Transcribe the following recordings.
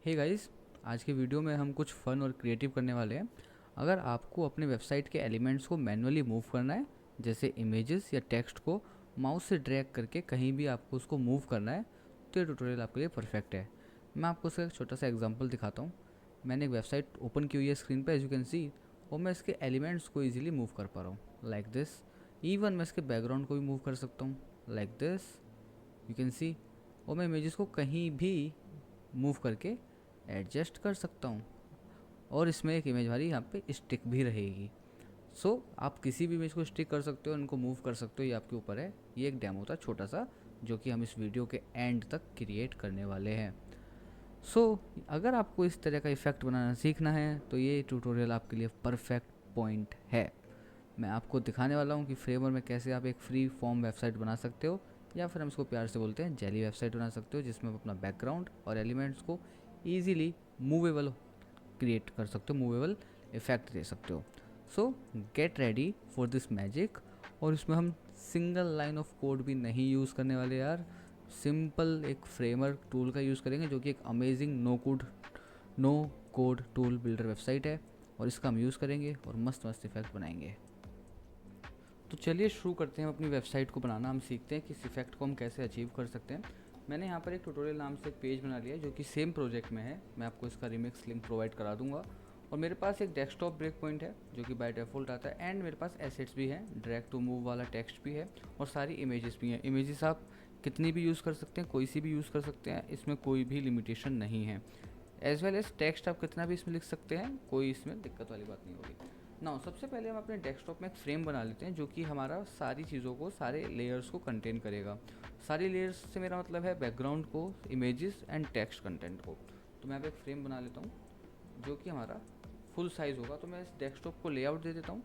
Hey guys, आज के video में हम कुछ फ़न और क्रिएटिव करने वाले हैं। अगर आपको अपने वेबसाइट के एलिमेंट्स को मैनुअली मूव करना है, जैसे इमेजेस या टेक्स्ट को माउस से ड्रैग करके कहीं भी आपको उसको मूव करना है, तो ये ट्यूटोरियल आपके लिए परफेक्ट है। मैं आपको उसका एक छोटा सा एग्जांपल दिखाता हूँ। मैंने एक वेबसाइट ओपन की हुई है स्क्रीन पर, एज यू कैन सी, और मैं इसके एलिमेंट्स को ईजिली मूव कर पा रहा हूँ लाइक दिस। इवन मैं इसके बैकग्राउंड को भी मूव कर सकता हूँ लाइक दिस, यू कैन सी। और मैं इमेजेस को कहीं भी मूव करके एडजस्ट कर सकता हूँ, और इसमें एक इमेज हमारी यहाँ पे स्टिक भी रहेगी। आप किसी भी इमेज को स्टिक कर सकते हो, इनको मूव कर सकते हो, ये आपके ऊपर है। ये एक डेमो था छोटा सा, जो कि हम इस वीडियो के एंड तक क्रिएट करने वाले हैं। अगर आपको इस तरह का इफ़ेक्ट बनाना सीखना है तो ये ट्यूटोरियल आपके लिए परफेक्ट पॉइंट है। मैं आपको दिखाने वाला हूँ कि फ्रेमर में कैसे आप एक फ्री फॉर्म वेबसाइट बना सकते हो, या फिर हम इसको प्यार से बोलते हैं जेली वेबसाइट बना सकते हो, जिसमें आप अपना बैकग्राउंड और एलिमेंट्स को ईजिली मूवेबल क्रिएट कर सकते हो, मूवेबल इफेक्ट दे सकते हो। सो get ready for this magic. और इसमें हम सिंगल लाइन ऑफ कोड भी नहीं यूज़ करने वाले यार। सिंपल एक फ्रेमर टूल का यूज़ करेंगे, जो कि एक amazing no code tool builder website है, और इसका हम यूज़ करेंगे और मस्त मस्त इफेक्ट बनाएंगे। तो चलिए शुरू करते हैं अपनी वेबसाइट को बनाना। हम सीखते हैं कि इस इफेक्ट को हम कैसे अचीव कर सकते हैं। मैंने यहाँ पर एक ट्यूटोरियल नाम से एक पेज बना लिया है, जो कि सेम प्रोजेक्ट में है। मैं आपको इसका रिमिक्स लिंक प्रोवाइड करा दूंगा। और मेरे पास एक डेस्कटॉप ब्रेक पॉइंट है, जो कि बाय डिफ़ॉल्ट आता है, एंड मेरे पास एसेट्स भी हैं, ड्रैग टू मूव वाला टेक्स्ट भी है, और सारी इमेजेस भी हैं। इमेजेस आप कितनी भी यूज़ कर सकते हैं, कोई सी भी यूज़ कर सकते हैं, इसमें कोई भी लिमिटेशन नहीं है। एज वेल एज टेक्स्ट आप कितना भी इसमें लिख सकते हैं, कोई इसमें दिक्कत वाली बात नहीं होगी। ना सबसे पहले हम अपने डेस्कटॉप में एक फ्रेम बना लेते हैं, जो कि हमारा सारी चीज़ों को, सारे लेयर्स को कंटेन करेगा। सारी लेयर्स से मेरा मतलब है बैकग्राउंड को, इमेजेस एंड टेक्स्ट कंटेंट को। तो मैं अब एक फ्रेम बना लेता हूँ, जो कि हमारा फुल साइज़ होगा। तो मैं इस डेस्कटॉप को लेआउट दे देता हूँ,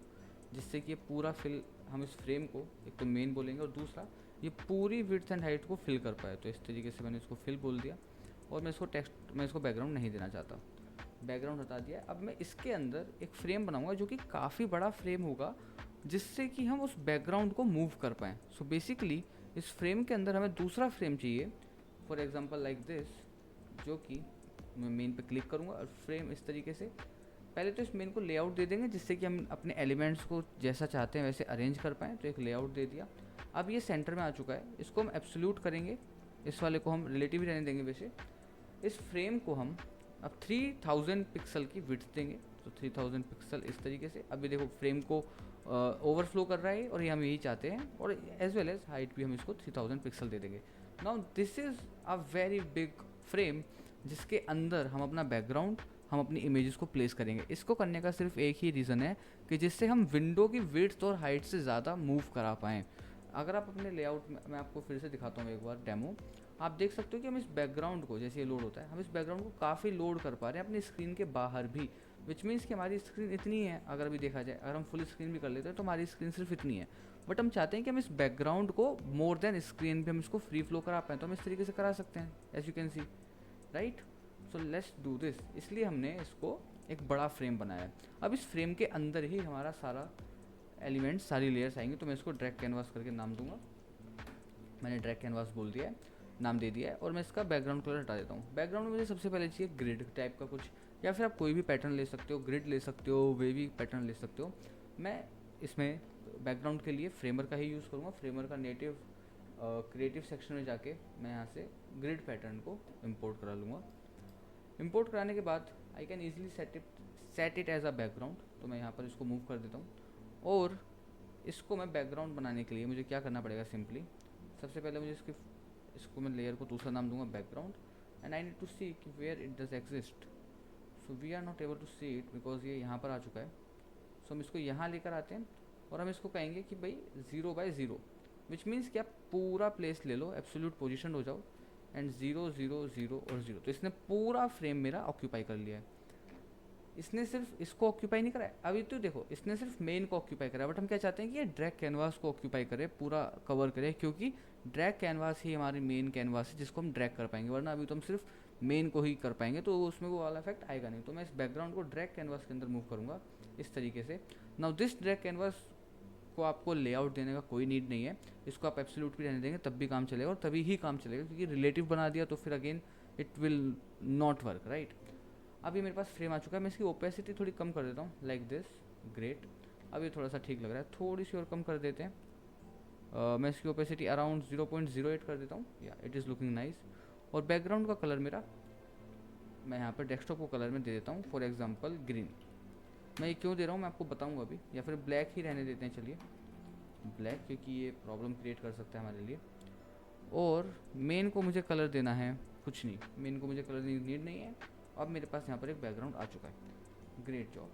जिससे कि ये पूरा फिल, हम इस फ्रेम को एक तो मेन बोलेंगे, और दूसरा ये पूरी विड्थ एंड हाइट को फिल कर पाए। तो इस तरीके से मैंने इसको फिल बोल दिया। और मैं इसको बैकग्राउंड नहीं देना चाहता, बैकग्राउंड हटा दिया। अब मैं इसके अंदर एक फ्रेम बनाऊंगा, जो कि काफ़ी बड़ा फ्रेम होगा, जिससे कि हम उस बैकग्राउंड को मूव कर पाएँ। सो बेसिकली इस फ्रेम के अंदर हमें दूसरा फ्रेम चाहिए, फॉर एग्जांपल लाइक दिस, जो कि मैं मेन पे क्लिक करूँगा और फ्रेम इस तरीके से। पहले तो इस मेन को लेआउट दे देंगे, जिससे कि हम अपने एलिमेंट्स को जैसा चाहते हैं वैसे अरेंज कर पाएँ। तो एक लेआउट दे दिया। अब ये सेंटर में आ चुका है, इसको हम एब्सोल्यूट करेंगे, इस वाले को हम रिलेटिव ही रहने देंगे। वैसे इस फ्रेम को हम अब 3000 पिक्सल की विड्थ देंगे, तो 3000 पिक्सल इस तरीके से। अभी देखो फ्रेम को ओवरफ्लो कर रहा है, और ये हम यही चाहते हैं। और एज वेल एज हाइट भी हम इसको 3000 पिक्सल दे देंगे। Now this is a very big frame, जिसके अंदर हम अपना बैकग्राउंड, हम अपनी इमेजेस को प्लेस करेंगे। इसको करने का सिर्फ एक ही रीज़न है, कि जिससे हम विंडो की विड्थ और हाइट से ज़्यादा मूव करा पाएँ। अगर आप अपने लेआउट में, मैं आपको फिर से दिखाता हूँ एक बार डेमो, आप देख सकते हो कि हम इस बैकग्राउंड को, जैसे ये लोड होता है, हम इस बैकग्राउंड को काफ़ी लोड कर पा रहे हैं अपनी स्क्रीन के बाहर भी। विच मीन्स कि हमारी स्क्रीन इतनी है, अगर अभी देखा जाए, अगर हम फुल स्क्रीन भी कर लेते हैं तो हमारी स्क्रीन सिर्फ इतनी है। बट हम चाहते हैं कि हम इस बैकग्राउंड को मोर देन स्क्रीन पे हम इसको फ्री फ्लो करा पाएँ, तो हम इस तरीके से करा सकते हैं, as you can see, right. So let's do this. इसलिए हमने इसको एक बड़ा फ्रेम बनाया है। अब इस फ्रेम के अंदर ही हमारा सारा एलिमेंट्स, सारी लेयर्स आएंगे। तो मैं इसको ड्रैग कैनवास करके नाम दूंगा। मैंने ड्रैग कैनवास बोल दिया है, नाम दे दिया है। और मैं इसका बैकग्राउंड कलर हटा देता हूँ। बैकग्राउंड में मुझे सबसे पहले चाहिए ग्रिड टाइप का कुछ, या फिर आप कोई भी पैटर्न ले सकते हो, ग्रिड ले सकते हो, वेवी पैटर्न ले सकते हो। मैं इसमें बैकग्राउंड के लिए फ्रेमर का ही यूज़ करूँगा। फ्रेमर का नेटिव क्रिएटिव सेक्शन में जाके मैं यहाँ से ग्रिड पैटर्न को इम्पोर्ट करा लूँगा। इम्पोर्ट कराने के बाद I can easily set it as a background. तो मैं यहाँ पर इसको मूव कर देता हूँ। और इसको मैं बैकग्राउंड बनाने के लिए मुझे क्या करना पड़ेगा, सिंपली सबसे पहले मुझे इसको मैं लेयर को दूसरा नाम दूंगा background, and I need to see कि where it does exist. So we are not able to see it, because ये यहाँ पर आ चुका है। सो हम इसको यहाँ लेकर आते हैं, और हम इसको कहेंगे कि भाई 0/0, विच मीन्स कि आप पूरा प्लेस ले लो, एब्सोल्यूट पोजिशन हो जाओ, एंड 0 0 0 और 0। तो इसने पूरा फ्रेम मेरा ऑक्यूपाई कर लिया है। इसने सिर्फ इसको ऑक्यूपाई नहीं करा है, अभी तो देखो इसने सिर्फ मेन को ऑक्यूपाई करा है। बट हम क्या चाहते हैं कि ये ड्रैग कैनवास को ऑक्यूपाई करे, पूरा कवर करे, क्योंकि ड्रैग कैनवास ही हमारी मेन कैनवास है, जिसको हम ड्रैग कर पाएंगे। वरना अभी तो हम सिर्फ मेन को ही कर पाएंगे, तो उसमें वो वाला इफेक्ट आएगा नहीं। तो मैं इस बैकग्राउंड को ड्रैग कैनवास के अंदर मूव करूँगा इस तरीके से। नाउ दिस ड्रैग कैनवास को आपको लेआउट देने का कोई नीड नहीं है। इसको आप एब्सोल्यूट भी रहने देंगे तब भी काम चलेगा, और तभी ही काम चलेगा, क्योंकि रिलेटिव बना दिया तो फिर again it will not work, right. अब ये मेरे पास फ्रेम आ चुका है, मैं इसकी ओपेसिटी थोड़ी कम कर देता हूँ, लाइक दिस, ग्रेट। अब ये थोड़ा सा ठीक लग रहा है, थोड़ी सी और कम कर देते हैं। मैं इसकी ओपेसिटी अराउंड 0.08 कर देता हूँ, या इट इज़ लुकिंग नाइस। और बैकग्राउंड का कलर मेरा मैं यहाँ पर डेस्कटॉप को कलर में दे देता हूँ, फॉर एग्जांपल ग्रीन। मैं ये क्यों दे रहा हूँ मैं आपको बताऊँगा अभी, या फिर ब्लैक ही रहने देते हैं, चलिए ब्लैक, क्योंकि ये प्रॉब्लम क्रिएट कर सकता है हमारे लिए। और मेन को मुझे कलर देना है कुछ नहीं, मेन को मुझे कलर नीड नहीं है। अब मेरे पास यहाँ पर एक बैकग्राउंड आ चुका है, ग्रेट जॉब।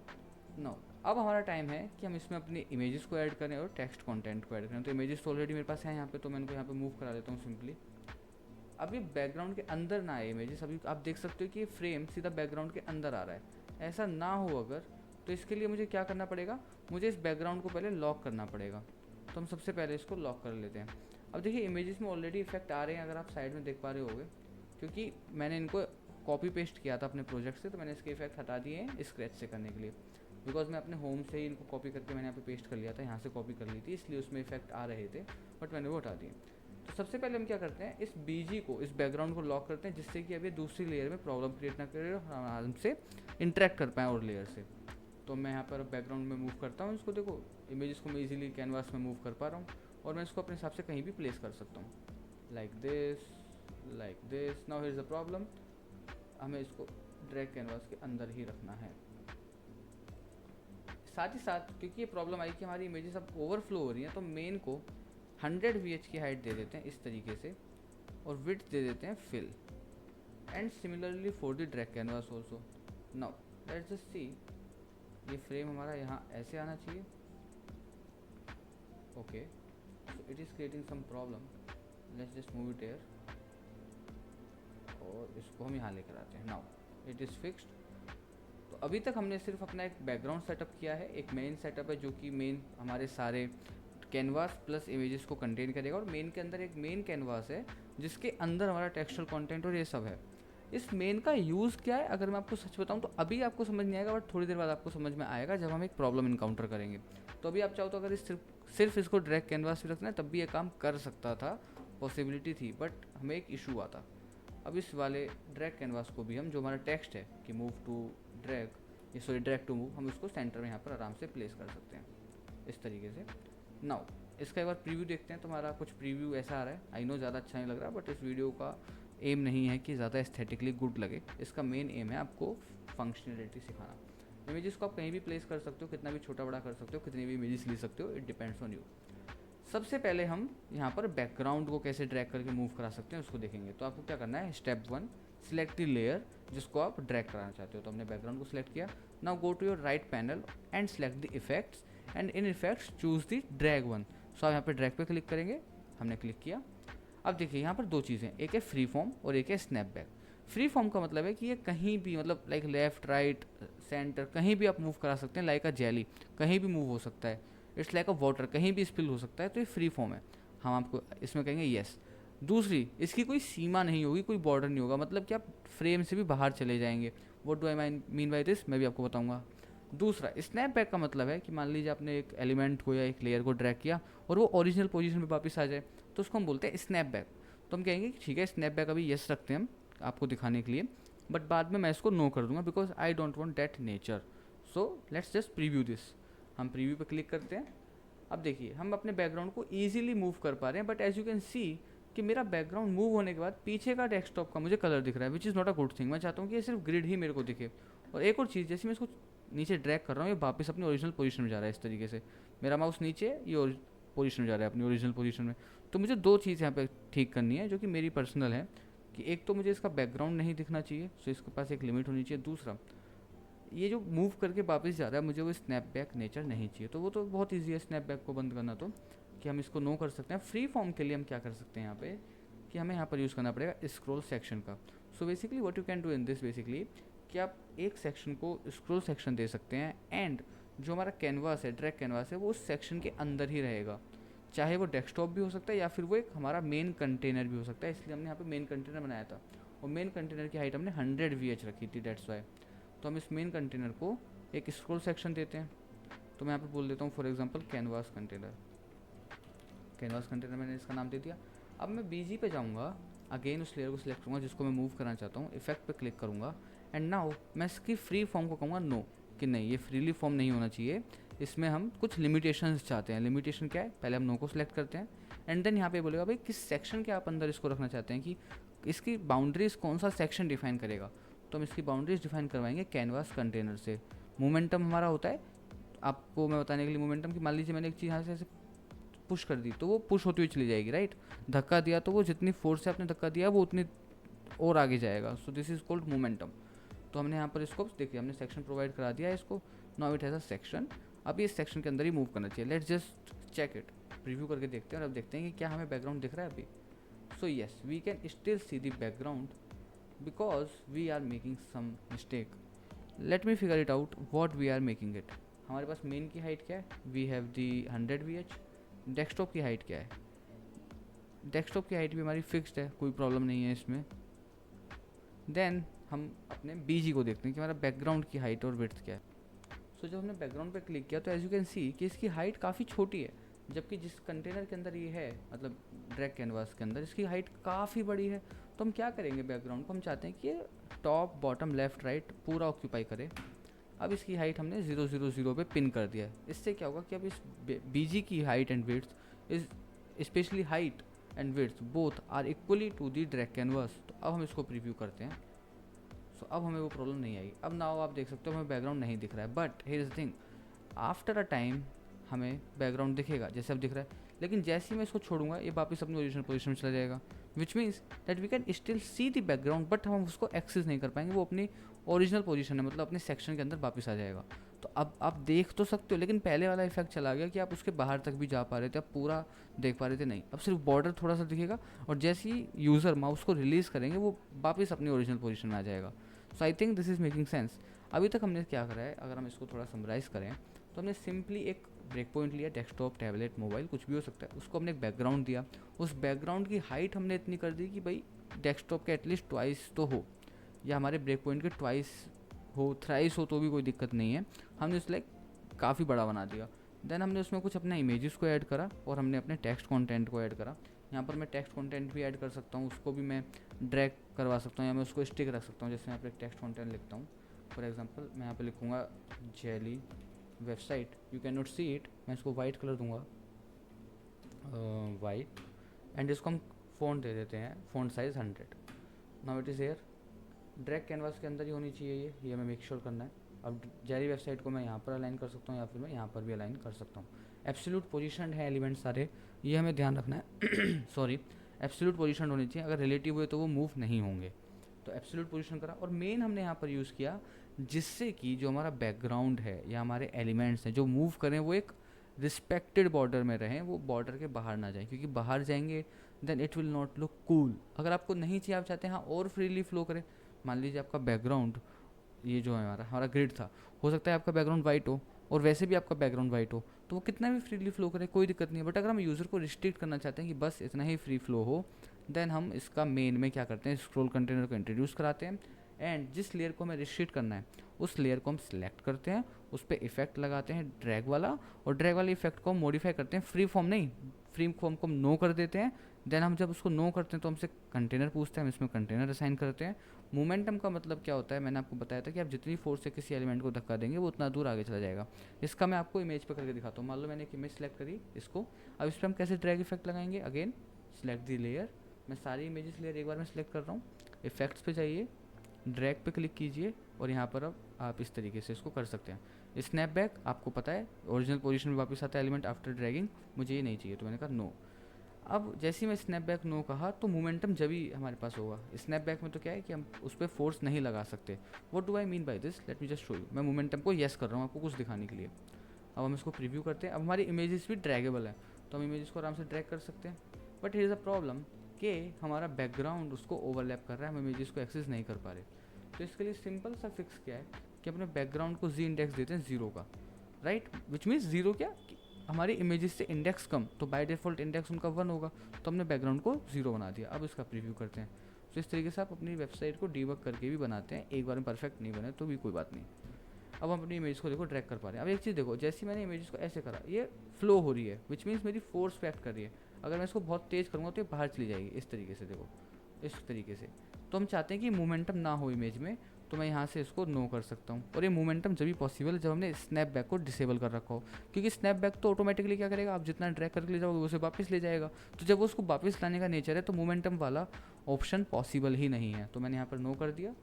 नो, अब हमारा टाइम है कि हम इसमें अपने इमेजेस को ऐड करें और टेक्स्ट कंटेंट को ऐड करें। तो इमेजेस तो ऑलरेडी मेरे पास है यहाँ पे, तो मैं इनको यहाँ पे मूव करा देता हूँ सिंपली। अभी बैकग्राउंड के अंदर ना आए इमेजेस, अभी आप देख सकते हो कि ये फ्रेम सीधा बैकग्राउंड के अंदर आ रहा है। ऐसा ना हो अगर, तो इसके लिए मुझे क्या करना पड़ेगा, मुझे इस बैकग्राउंड को पहले लॉक करना पड़ेगा। तो हम सबसे पहले इसको लॉक कर लेते हैं। अब देखिए इमेजेस में ऑलरेडी इफेक्ट आ रहे हैं, अगर आप साइड में देख पा रहे होगे, क्योंकि मैंने इनको कॉपी पेस्ट किया था अपने प्रोजेक्ट से, तो मैंने इसके इफेक्ट हटा दिए हैं स्क्रैच से करने के लिए। बिकॉज मैं अपने होम से ही इनको कॉपी करके मैंने यहाँ पे पेस्ट कर लिया था, यहाँ से कॉपी कर ली थी, इसलिए उसमें इफेक्ट आ रहे थे, बट मैंने वो हटा दिए। तो सबसे पहले हम क्या करते हैं, इस बीजी को, इस बैकग्राउंड को लॉक करते हैं, जिससे कि अभी दूसरी लेयर में प्रॉब्लम क्रिएट ना करे और हम आराम से इंटरेक्ट कर पाएँ और लेयर से। तो मैं यहाँ पर बैकग्राउंड में मूव करता हूँ इसको, देखो इमेजेस को मैं इजीली कैनवास में मूव कर पा रहा हूँ, और मैं इसको अपने हिसाब से कहीं भी प्लेस कर सकता हूँ, like this, like this. Now here is the problem, हमें इसको ड्रैग कैनवास के अंदर ही रखना है। साथ ही साथ क्योंकि ये प्रॉब्लम आई कि हमारी इमेजेस अब ओवरफ्लो हो रही हैं, तो मेन को 100 VH की हाइट दे देते हैं इस तरीके से, और विड्थ दे देते हैं fill, and similarly for the drag canvas also. Now let's just see, ये फ्रेम हमारा यहाँ ऐसे आना चाहिए, okay, so it is creating some problem, let's just move it here, और इसको हम यहाँ लेकर आते हैं। Now it is fixed. तो अभी तक हमने सिर्फ अपना एक बैकग्राउंड सेटअप किया है, एक मेन सेटअप है जो कि मेन हमारे सारे कैनवास प्लस इमेजेस को कंटेन करेगा, और मेन के अंदर एक मेन कैनवास है जिसके अंदर हमारा टेक्सचुअल कंटेंट और ये सब है। इस मेन का यूज़ क्या है, अगर मैं आपको सच बताऊं तो अभी आपको समझ नहीं आएगा, बट थोड़ी देर बाद आपको समझ में आएगा जब हम एक प्रॉब्लम इनकाउंटर करेंगे। तो अभी आप चाहो तो अगर इस सिर्फ इसको ड्रैग कैनवास पे रखना है तब भी ये काम कर सकता था, पॉसिबिलिटी थी, बट हमें एक इशू आता। अब इस वाले ड्रैग कैनवास को भी हम, जो हमारा टेक्स्ट है कि मूव टू ड्रैग, ये सॉरी ड्रैग टू मूव, हम इसको सेंटर में यहाँ पर आराम से प्लेस कर सकते हैं इस तरीके से। नाउ इसका एक बार प्रीव्यू देखते हैं, तो हमारा कुछ प्रीव्यू ऐसा आ रहा है। आई नो ज़्यादा अच्छा नहीं लग रहा, बट इस वीडियो का एम नहीं है कि ज़्यादा एस्थेटिकली गुड लगे, इसका मेन एम है आपको फंक्शनलिटी सिखाना। इमेजेस को आप कहीं भी प्लेस कर सकते हो, कितना भी छोटा बड़ा कर सकते हो, कितनी भी इमेजेस ले सकते हो, इट डिपेंड्स ऑन यू। सबसे पहले हम यहाँ पर बैकग्राउंड को कैसे ड्रैग करके मूव करा सकते हैं उसको देखेंगे। तो आपको क्या करना है, स्टेप 1, सिलेक्ट द लेयर जिसको आप ड्रैग कराना चाहते हो। तो हमने बैकग्राउंड को सिलेक्ट किया। Now go to your right panel and select the effects, and in effects choose the drag one. सो आप यहाँ पर ड्रैग पे क्लिक करेंगे, हमने क्लिक किया। अब देखिए यहाँ पर दो चीज़ें, एक है फ्री फॉर्म और एक है स्नैपबैक। फ्री फॉर्म का मतलब है कि ये कहीं भी, मतलब लाइक लेफ्ट राइट सेंटर, कहीं भी आप मूव करा सकते हैं, लाइक अ जेली, कहीं भी मूव हो सकता है। इट्स लाइक अ वाटर, कहीं भी स्पिल हो सकता है, तो ये फ्री फॉर्म है, हम आपको इसमें कहेंगे येस। दूसरी, इसकी कोई सीमा नहीं होगी, कोई बॉर्डर नहीं होगा, मतलब कि आप फ्रेम से भी बाहर चले जाएंगे। What do I mean by this, मैं भी आपको बताऊंगा। दूसरा, स्नैपबैक का मतलब है कि मान लीजिए आपने एक एलिमेंट को या एक लेयर को ड्रैग किया और वो ओरिजिनल पोजीशन पे वापस आ जाए, तो उसको हम बोलते हैं स्नैपबैक। तो हम कहेंगे कि ठीक है स्नैपबैक अभी येस रखते हैं हम आपको दिखाने के लिए, बट बाद में मैं इसको नो कर दूंगा, because I don't want that nature. So let's just preview this. हम प्रीव्यू पे क्लिक करते हैं। अब देखिए हम अपने बैकग्राउंड को ईजिली मूव कर पा रहे हैं, but as you can see कि मेरा बैकग्राउंड मूव होने के बाद पीछे का डेस्कटॉप का मुझे कलर दिख रहा है, which is not a good thing. मैं चाहता हूँ कि ये सिर्फ ग्रिड ही मेरे को दिखे। और एक और चीज़, जैसे मैं इसको नीचे ड्रैग कर रहा हूँ, ये वापस अपनी ओरिजिनल पोजीशन में जा रहा है इस तरीके से। मेरा माउस नीचे, ये पोजीशन में जा रहा है अपनी ओरिजिनल पोजीशन में। तो मुझे दो चीज़ यहाँ पे ठीक करनी है जो कि मेरी पर्सनल है, कि एक तो मुझे इसका बैकग्राउंड नहीं दिखना चाहिए, सो इसके पास एक लिमिट होनी चाहिए। दूसरा, ये जो मूव करके वापस जा रहा है, मुझे वो स्नैपबैक नेचर नहीं चाहिए। तो वो तो बहुत ईजी है स्नैपबैक को बंद करना, तो कि हम इसको नो कर सकते हैं। फ्री फॉर्म के लिए हम क्या कर सकते हैं यहाँ पे, कि हमें यहाँ पर यूज़ करना पड़ेगा स्क्रॉल सेक्शन का। So basically what you can do in this, basically कि आप एक सेक्शन को स्क्रॉल सेक्शन दे सकते हैं, एंड जो हमारा कैनवास है, ड्रैग कैनवास है, वो उस सेक्शन के अंदर ही रहेगा। चाहे वो डेस्कटॉप भी हो सकता है या फिर वो एक हमारा मेन कंटेनर भी हो सकता है, इसलिए हमने यहाँ पे मेन कंटेनर बनाया था। और मेन कंटेनर की हाइट हमने 100 VH रखी थी, डेट्स वाई। तो हम इस मेन कंटेनर को एक स्क्रॉल सेक्शन देते हैं। तो मैं यहाँ पे बोल देता हूँ for example canvas container. Canvas container मैंने इसका नाम दे दिया। अब मैं बीजी पे जाऊँगा अगेन उस लेयर को सिलेक्ट करूँगा जिसको मैं मूव करना चाहता हूँ, इफेक्ट पे क्लिक करूँगा एंड नाउ मैं इसकी फ्री फॉर्म को कहूँगा नो, कि नहीं ये फ्रीली फॉर्म नहीं होना चाहिए, इसमें हम कुछ लिमिटेशंस चाहते हैं। लिमिटेशन क्या है, पहले हम नो को सिलेक्ट करते हैं एंड देन यहाँ पे बोलेगा भाई किस सेक्शन के आप अंदर इसको रखना चाहते हैं, कि इसकी बाउंड्रीज कौन सा सेक्शन डिफाइन करेगा। तो हम इसकी बाउंड्रीज डिफाइन करवाएंगे कैनवास कंटेनर से। मोमेंटम हमारा होता है, आपको मैं बताने के लिए मोमेंटम की, मान लीजिए मैंने एक चीज़ यहाँ से ऐसे पुश कर दी तो वो पुश होती हुई चली जाएगी, राइट। धक्का दिया तो वो जितनी फोर्स से आपने धक्का दिया वो उतनी और आगे जाएगा। So this is called momentum. तो हमने यहाँ पर इसको देखिए, हमने सेक्शन प्रोवाइड करा दिया है इसको, now it has a section. अभी इस सेक्शन के अंदर ही मूव करना चाहिए। Let's just check it, preview करके देखते हैं और अब देखते हैं कि क्या हमें बैकग्राउंड दिख रहा है अभी। So yes, we can still see the background because we are making some mistake. Let me figure it out what we are making it. हमारे पास मेन की हाइट क्या है, we have the 100 VH। Desktop की height क्या है, desktop की height भी हमारी फिक्स्ड है, कोई प्रॉब्लम नहीं है इसमें। देन हम अपने BG को देखते हैं कि हमारा बैकग्राउंड की हाइट और विड्थ क्या है। सो जब हमने बैकग्राउंड पे क्लिक किया तो एज यू कैन सी कि इसकी हाइट काफ़ी छोटी है, जबकि जिस कंटेनर के अंदर ये है, मतलब ड्रैग कैनवास के अंदर, इसकी हाइट काफ़ी बड़ी है। तो हम क्या करेंगे, बैकग्राउंड को हम चाहते हैं कि ये टॉप बॉटम लेफ्ट राइट पूरा ऑक्यूपाई करे। अब इसकी हाइट हमने 000 पे पिन कर दिया है। इससे क्या होगा कि अब इस BG की height and width is specially height and width both are equally to the drag canvas. तो अब हम इसको प्रीव्यू करते हैं। सो अब हमें वो प्रॉब्लम नहीं आएगी। अब नाउ आप देख सकते हो हमें बैकग्राउंड नहीं दिख रहा है, but here is the thing, after a time हमें बैकग्राउंड दिखेगा जैसे अब दिख रहा है। लेकिन जैसे ही मैं इसको छोड़ूंगा ये वापस अपनी ओरिजिनल पोजीशन में चला जाएगा, which means that we can still see the background, but हम उसको एक्सेस नहीं कर पाएंगे, वो अपनी ओरिजिनल पोजीशन है, मतलब अपने सेक्शन के अंदर वापस आ जाएगा। तो अब आप देख तो सकते हो, लेकिन पहले वाला इफेक्ट चला गया कि आप उसके बाहर तक भी जा पा रहे थे, आप पूरा देख पा रहे थे नहीं। अब सिर्फ बॉर्डर थोड़ा सा दिखेगा और जैसे ही यूज़र माउस को रिलीज़ करेंगे वो वापस अपनी ओरिजिनल पोजीशन में आ जाएगा। So I think this is making sense. अभी तक हमने क्या करा है, अगर हम इसको थोड़ा समराइज़ करें तो हमने सिंपली एक ब्रेक पॉइंट लिया, डेस्कटॉप टैबलेट मोबाइल कुछ भी हो सकता है, उसको हमने एक बैकग्राउंड दिया। उस बैकग्राउंड की हाइट हमने इतनी कर दी कि भाई डेस्कटॉप के एटलीस्ट ट्वाइस तो हो, या हमारे ब्रेक पॉइंट के ट्वाइस हो, थ्राइस हो तो भी कोई दिक्कत नहीं है। हमने उस लाइक काफ़ी बड़ा बना दिया। देन हमने उसमें कुछ अपने इमेजेस को ऐड करा और हमने अपने टेक्स्ट कंटेंट को ऐड करा। यहाँ पर मैं टेक्स्ट कंटेंट भी ऐड कर सकता हूँ, उसको भी मैं ड्रैग करवा सकता हूँ या मैं उसको स्टिक रख सकता हूँ। जैसे मैं यहाँ पर टेक्स्ट कंटेंट लिखता हूँ, फॉर एग्जांपल मैं यहाँ पे लिखूँगा jelly website, you can not see it, मैं इसको वाइट कलर दूंगा, वाइट, एंड इसको हम फ़ॉन्ट दे देते हैं, font size 100। Now it is here, drag canvas के अंदर ही होनी चाहिए ये हमें मेक श्योर करना है। अब जेली वेबसाइट को मैं यहाँ पर अलाइन कर सकता हूँ या फिर मैं यहाँ पर भी अलाइन कर सकता हूँ। एब्सोल्यूट पोजीशन है एलिमेंट सारे, ये हमें ध्यान रखना है सॉरी, एब्सोल्यूट पोजीशन होनी चाहिए, अगर रिलेटिव हुए तो वो मूव नहीं होंगे। तो एब्सोल्यूट पोजीशन करा और मेन हमने यहाँ पर यूज़ किया जिससे कि जो हमारा बैकग्राउंड है या हमारे एलिमेंट्स हैं जो मूव करें वो एक रिस्पेक्टेड बॉर्डर में रहें, वो बॉर्डर के बाहर ना जाएं, क्योंकि बाहर जाएंगे then it will not look cool. अगर आपको नहीं चाहिए, आप चाहते हैं हाँ और फ्रीली फ्लो करें, मान लीजिए आपका बैकग्राउंड ये जो है हमारा ग्रिड था, हो सकता है आपका बैकग्राउंड वाइट हो और वैसे भी आपका बैकग्राउंड वाइट हो, तो वो कितना भी फ्रीली फ्लो करे कोई दिक्कत नहीं है। बट अगर हम यूज़र को रिस्ट्रिक्ट करना चाहते हैं कि बस इतना ही फ्री फ्लो हो, देन हम इसका मेन में क्या करते हैं, स्क्रॉल कंटेनर को इंट्रोड्यूस कराते हैं एंड जिस लेयर को हमें रिस्ट्रिक्ट करना है उस लेयर को हम सिलेक्ट करते हैं, उस पर इफेक्ट लगाते हैं ड्रैग वाला, और ड्रैग वाले इफेक्ट को हम मॉडिफाई करते हैं, फ्री फॉर्म नहीं, फ्री फॉर्म को हम नो कर देते हैं। देन हम जब उसको नो करते हैं तो हमसे कंटेनर पूछते हैं, हम इसमें कंटेनर असाइन करते हैं। मोमेंटम का मतलब क्या होता है, मैंने आपको बताया था कि आप जितनी फोर्स से किसी एलिमेंट को धक्का देंगे वो उतना दूर आगे चला जाएगा। इसका मैं आपको इमेज पे करके दिखाता हूँ। मान लो मैंने एक इमेज सेलेक्ट करी इसको, अब इस पर हम कैसे ड्रैग इफेक्ट लगाएंगे, अगेन सिलेक्ट दी लेयर, मैं सारी इमेजेस लेयर एक बार में सिलेक्ट कर रहा हूँ, इफेक्ट्स पे जाइए, ड्रैग पे क्लिक कीजिए और यहाँ पर अब आप इस तरीके से इसको कर सकते हैं। स्नैप बैक आपको पता है ओरिजिनल पोजीशन में वापस आता है एलिमेंट आफ्टर ड्रैगिंग, मुझे ये नहीं चाहिए तो मैंने कहा नो। अब जैसे ही मैं स्नैप बैक नो कहा तो मोमेंटम जब ही हमारे पास होगा। स्नैप बैक में तो क्या है कि हम उस पर फोर्स नहीं लगा सकते। What do I mean by this, let me just show you. मैं मोमेंटम को येस कर रहा हूँ आपको कुछ दिखाने के लिए। अब हम इसको प्रीव्यू करते हैं। अब हमारी इमेजेस भी ड्रैगेबल है तो हम इमेजेस को आराम से ड्रैग कर सकते हैं। But here is a problem कि हमारा बैकग्राउंड उसको ओवरलैप कर रहा है, हम इमेजेस को एक्सेस नहीं कर पा रहे। तो इसके लिए सिंपल सा फिक्स क्या है कि अपने बैकग्राउंड को जी इंडेक्स देते हैं 0 का, राइट, विच मीन्स 0 क्या, हमारी इमेजेस से इंडेक्स कम, तो बाय डिफ़ॉल्ट इंडेक्स उनका 1 होगा, तो हमने बैकग्राउंड को 0 बना दिया। अब इसका प्रीव्यू करते हैं। तो इस तरीके से आप अपनी वेबसाइट को डीबग करके भी बनाते हैं, एक बार में परफेक्ट नहीं बने तो भी कोई बात नहीं। अब हम अपनी इमेज को देखो ड्रैग कर पा रहे हैं। अब एक चीज़ देखो, जैसे मैंने इमेजेस को ऐसे करा ये फ्लो हो रही है, विच मीन्स मेरी फोर्स पे एक्ट कर रही है। अगर मैं इसको बहुत तेज़ करूँगा तो ये बाहर चली जाएगी, इस तरीके से देखो इस तरीके से। तो हम चाहते हैं कि मोमेंटम ना हो इमेज में, तो मैं यहाँ से इसको नो कर सकता हूँ। और ये मोमेंटम जब भी पॉसिबल है जब हमने स्नैपबैक को डिसेबल कर रखा हो, क्योंकि स्नैपबैक तो ऑटोमेटिकली क्या करेगा, आप जितना ड्रैग करके ले जाओगे उसे वापस ले जाएगा। तो जब उसको वापस लाने का नेचर है तो मोमेंटम वाला ऑप्शन पॉसिबल ही नहीं है। तो मैंने यहाँ पर नो कर दिया।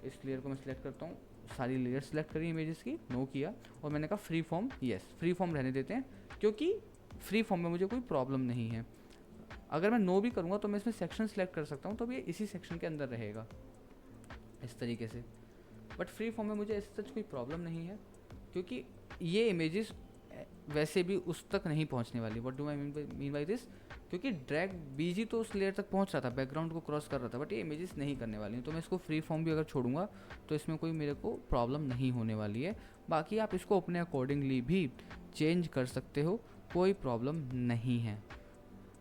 इस लेयर को मैं सिलेक्ट करता हूँ, सारी लेयर सेलेक्ट करी इमेजेस की, नो किया, और मैंने कहा free form, yes free form रहने देते हैं, क्योंकि फ्री फॉर्म में मुझे कोई प्रॉब्लम नहीं है। अगर मैं नो भी करूँगा तो मैं इसमें सेक्शन सेलेक्ट कर सकता हूँ, तो ये इसी सेक्शन के अंदर रहेगा इस तरीके से। बट फ्री फॉर्म में मुझे ऐसे सच कोई प्रॉब्लम नहीं है, क्योंकि ये इमेजेस वैसे भी उस तक नहीं पहुंचने वाली। What do I mean by this, क्योंकि ड्रैग बीजी तो उस लेयर तक पहुंच रहा था, बैकग्राउंड को क्रॉस कर रहा था, बट ये इमेजेस नहीं करने वाली हैं। तो मैं इसको फ्री फॉर्म भी अगर छोड़ूंगा तो इसमें कोई मेरे को प्रॉब्लम नहीं होने वाली है। बाकी आप इसको अपने अकॉर्डिंगली भी चेंज कर सकते हो, कोई प्रॉब्लम नहीं है।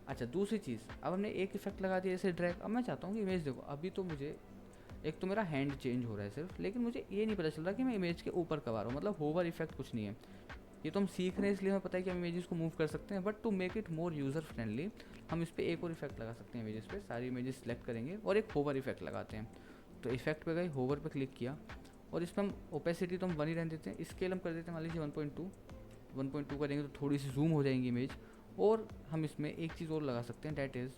अच्छा, दूसरी चीज़, अब हमने एक इफेक्ट लगा दिया जैसे ड्रैग। अब मैं चाहता हूँ कि इमेज देखो, अभी तो मुझे एक तो मेरा हैंड चेंज हो रहा है सिर्फ, लेकिन मुझे ये नहीं पता चल रहा कि मैं इमेज के ऊपर कब आ रहा हूँ, मतलब होवर इफेक्ट कुछ नहीं है। ये तो हम सीख रहे हैं इसलिए हमें पता है कि हम इमेजेस को मूव कर सकते हैं, but to make it more user friendly हम इस पर एक और इफेक्ट लगा सकते हैं। इमेजेस पे सारी इमेजेस सेलेक्ट करेंगे और एक होवर इफेक्ट लगाते हैं। तो इफेक्ट पे गए, होवर पे क्लिक किया, और इसमें हम ओपेसिटी तो हम 1 ही रहने देते हैं, स्केल हम कर देते हैं मान लीजिए 1.2 करेंगे तो थोड़ी सी जूम हो जाएंगी इमेज। और हम इसमें एक चीज़ और लगा सकते हैं, डैट इज़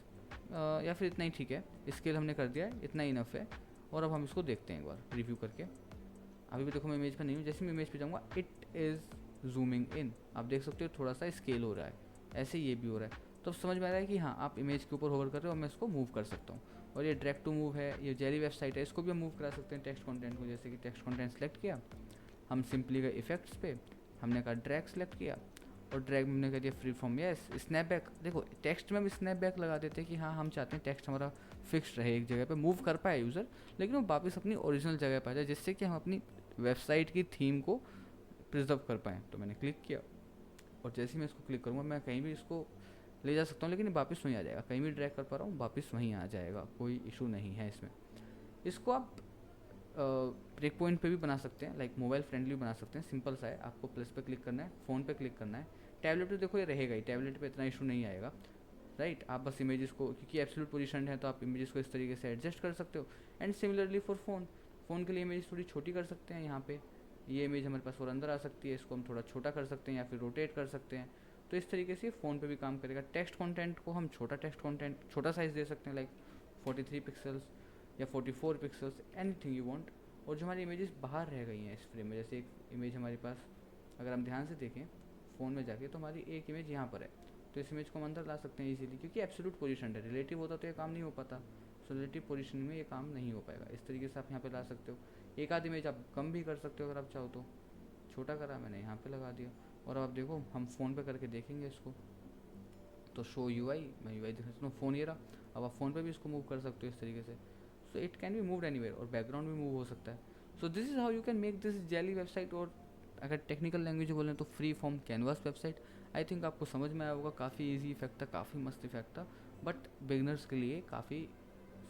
या फिर इतना ही ठीक है, स्केल हमने कर दिया है, इतना ही इनफ है। और अब हम इसको देखते हैं एक बार रिव्यू करके। अभी भी देखो मैं इमेज पे नहीं हूँ, जैसे मैं इमेज पे जाऊँगा इट इज़ जूमिंग इन, आप देख सकते हो थोड़ा सा स्केल हो रहा है, ऐसे ये भी हो रहा है। तो अब समझ में आ रहा है कि हाँ आप इमेज के ऊपर होवर कर रहे हो और मैं इसको मूव कर सकता हूँ। और ये ड्रैग टू मूव है, ये जेली वेबसाइट है, इसको भी हम मूव करा सकते हैं टेक्स्ट कंटेंट को। जैसे कि टेक्स्ट कंटेंट सेलेक्ट किया, हम सिंपली गए इफेक्ट्स पे, हमने कहा ड्रैग सेलेक्ट किया, और ड्रैग में हमने कह दिया फ्री फॉर्म, यस स्नैपबैक। देखो टेक्स्ट में हम स्नैपबैक लगा देते हैं कि हाँ हम चाहते हैं टेक्स्ट हमारा फिक्स रहे एक जगह पे, मूव कर पाए यूज़र, लेकिन वो वापस अपनी ओरिजिनल जगह पर आ जाए, जिससे कि हम अपनी वेबसाइट की थीम को प्रिजर्व कर पाएँ। तो मैंने क्लिक किया, और जैसे ही मैं इसको क्लिक करूँगा मैं कहीं भी इसको ले जा सकता हूँ, लेकिन वापस वहीं आ जाएगा। कहीं भी ड्रैग कर पा रहा हूँ वापस वहीं आ जाएगा, कोई इशू नहीं है इसमें। इसको आप ब्रेक पॉइंट पे भी बना सकते हैं, लाइक मोबाइल फ्रेंडली बना सकते हैं। सिंपल सा है, आपको प्लस पे क्लिक करना है, फ़ोन पे क्लिक करना है। टैबलेट पे देखो ये रहेगा ही, टैबलेट पे इतना इशू नहीं आएगा, राइट। आप बस इमेजेस को, क्योंकि एब्सोल्यूट पोजीशन है तो आप इमेजेस को इस तरीके से एडजस्ट कर सकते हो। एंड सिमिलरली फॉर फ़ोन के लिए इमेज थोड़ी छोटी कर सकते हैं। यहाँ पे ये इमेज हमारे पास और अंदर आ सकती है, इसको हम थोड़ा छोटा कर सकते हैं या फिर रोटेट कर सकते हैं। तो इस तरीके से फ़ोन पे भी काम करेगा। टेक्स्ट कंटेंट को हम छोटा साइज़ दे सकते हैं, लाइक 43 पिक्सल्स या 44 पिक्सल्स, एनीथिंग यू वांट। और जो हमारी इमेजेस बाहर रह गई हैं इस फ्रेम में, जैसे एक इमेज हमारे पास अगर हम ध्यान से देखें फ़ोन में जाके, तो हमारी एक इमेज यहाँ पर है, तो इस इमेज को हम अंदर ला सकते हैं इजीली, क्योंकि एब्सोल्यूट पोजीशन है। रिलेटिव होता तो ये काम नहीं हो पाता, सो रिलेटिव पोजीशन में ये काम नहीं हो पाएगा। इस तरीके से आप यहाँ पे ला सकते हो। एक आध इमेज आप कम भी कर सकते हो अगर आप चाहो तो। छोटा करा मैंने, यहाँ पे लगा दिया। और अब आप देखो हम फ़ोन पे करके देखेंगे इसको, तो शो यूआई, मैं यूआई दिखा सकता हूँ, फ़ोन ये रहा। अब आप फ़ोन पे भी इसको मूव कर सकते हो इस तरीके से। So it can be moved anywhere, और बैकग्राउंड भी मूव हो सकता है। So this is how you can make this jelly website. और अगर टेक्निकल लैंग्वेज बोलें तो free form canvas website. I think आपको समझ में आया होगा, काफ़ी ईजी इफेक्ट था, काफ़ी मस्त इफेक्ट था, बट बिगनर्स के लिए काफ़ी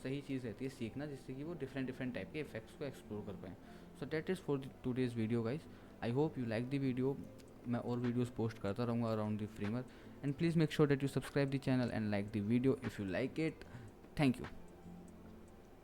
सही चीज़ रहती है सीखना, जिससे कि वो डिफरेंट टाइप के इफेक्ट्स को एक्सप्लोर कर पाएँ। So that is for today's video guys. I hope you like the video. मैं और वीडियोस पोस्ट करता रहूँगा around the framer, and please make sure that you subscribe the channel and like the video if you like it. Thank you.